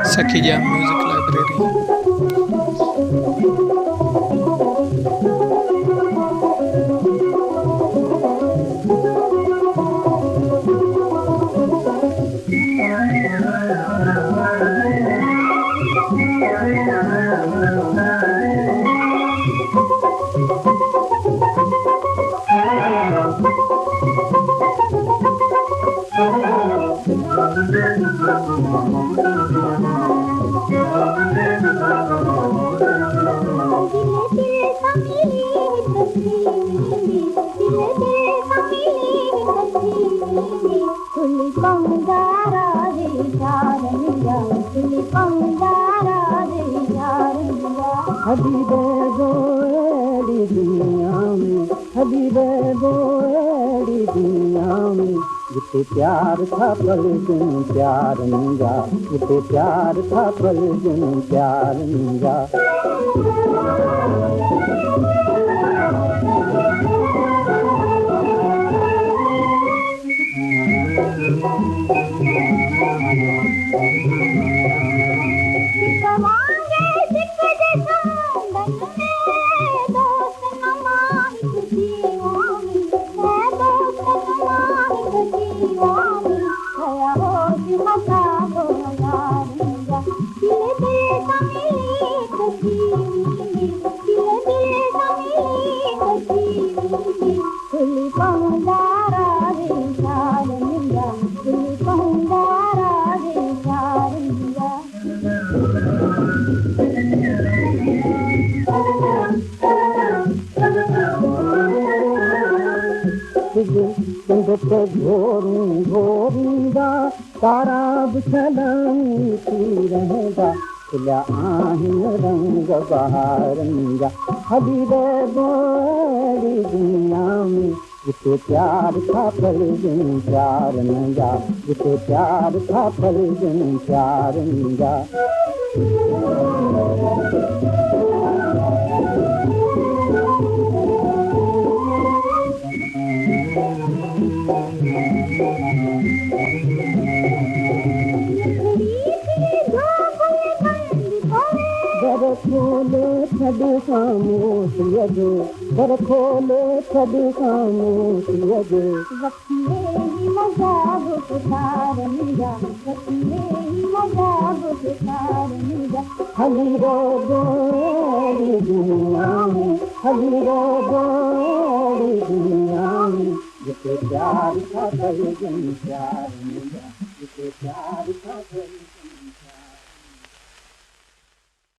Saki Jam Music Library. हबीबे गोरी दुनिया में हबीबे गोरी दुनिया में जिते प्यार था पल दिन प्यार निंजा जिते प्यार था पल दिन प्यार निंजा घोरींदा तारा बिछलंती रहेगा खिला आहिन रंग बहारंगा हबीबे गोरी दुनिया में जिते प्यार था पल दिन प्यार नंगा जिते प्यार था पल दिन प्यार नंगा खोले छॾ खामोश यजे दर खोले छॾ खामोश यजे वकीले ही मज़ाब पुकारंगा वकीले ही मज़ाब पुकारंगा हलीरो गोरी दुनिया में हलीरो गोरी दुनिया में जिते प्यार था पल दिन प्यार मिला जिते प्यार था पल